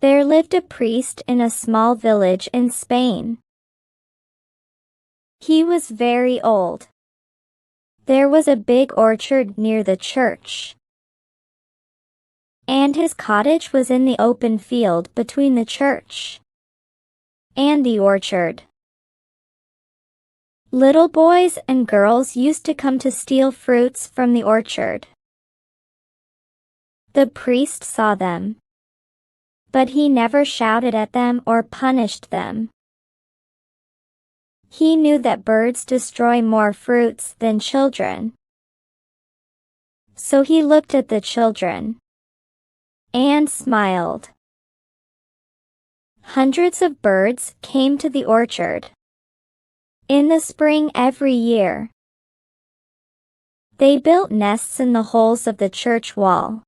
There lived a priest in a small village in Spain. He was very old. There was a big orchard near the church, and his cottage was in the open field between the church and the orchard. Little boys and girls used to come to steal fruits from the orchard. The priest saw them, but he never shouted at them or punished them. He knew that birds destroy more fruits than children. So he looked at the children and smiled. Hundreds of birds came to the orchard in the spring every year. They built nests in the holes of the church wall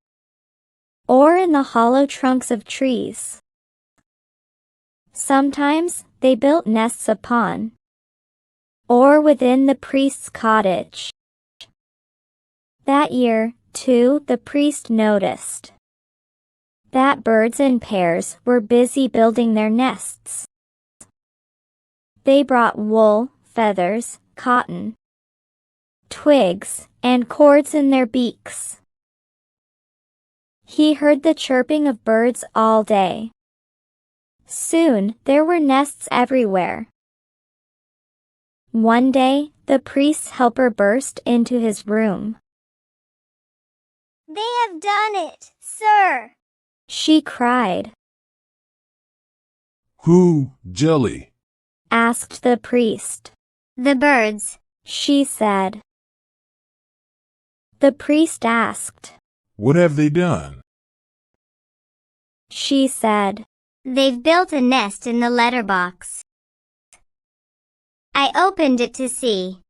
or in the hollow trunks of trees. Sometimes they built nests upon or within the priest's cottage. That year, too, the priest noticed that birds in pairs were busy building their nests. They brought wool, feathers, cotton, twigs, and cords in their beaks. He heard the chirping of birds all day. Soon, there were nests everywhere. One day, the priest's helper burst into his room. "They have done it, sir!" she cried. "Who, Jelly?" asked the priest. "The birds," she said. The priest asked, "What have they done?" She said, "They've built a nest in the letterbox. I opened it to see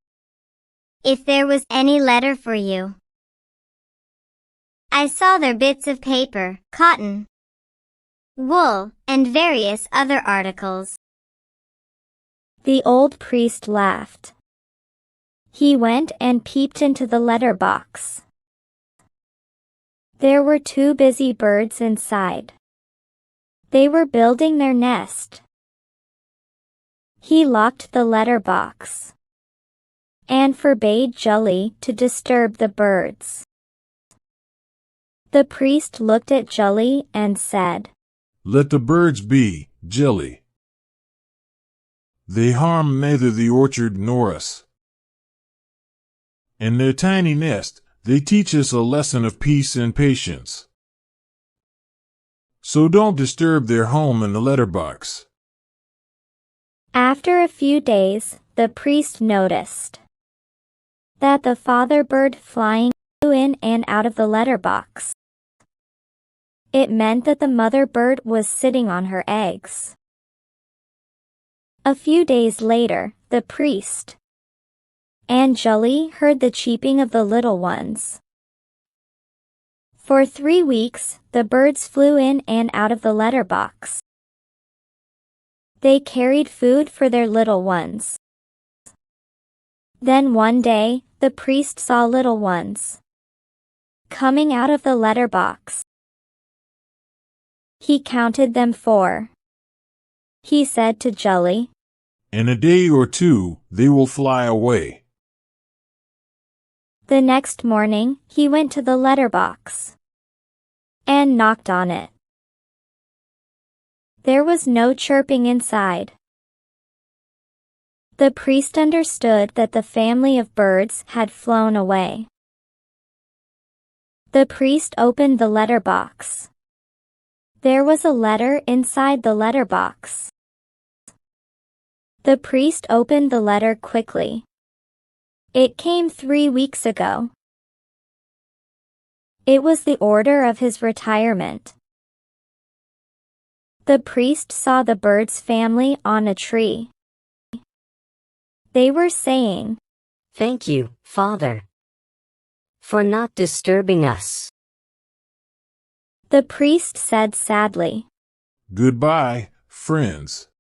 if there was any letter for you. I saw their bits of paper, cotton, wool, and various other articles." The old priest laughed. He went and peeped into the letter box. There were 2 busy birds inside. They were building their nest. He locked the letter box and forbade Jelly to disturb the birds. The priest looked at Jelly and said, "Let the birds be, Jelly. They harm neither the orchard nor us. In their tiny nest, they teach us a lesson of peace and patience. So don't disturb their home in the letterbox." After a few days, the priest noticed that the father bird flying flew in and out of the letterbox. It meant that the mother bird was sitting on her eggs. A few days later, the priest and Jelly heard the cheeping of the little ones. For 3 weeks, the birds flew in and out of the letterbox. They carried food for their little ones. Then one day, the priest saw little ones coming out of the letterbox. He counted them 4. He said to Jelly, "In a day or 2, they will fly away." The next morning, he went to the letterbox and knocked on it. There was no chirping inside. The priest understood that the family of birds had flown away. The priest opened the letterbox. There was a letter inside the letterbox. The priest opened the letter quickly. It came 3 weeks ago. It was the order of his retirement. The priest saw the bird's family on a tree. They were saying, "Thank you, Father, for not disturbing us." The priest said sadly, "Goodbye, friends."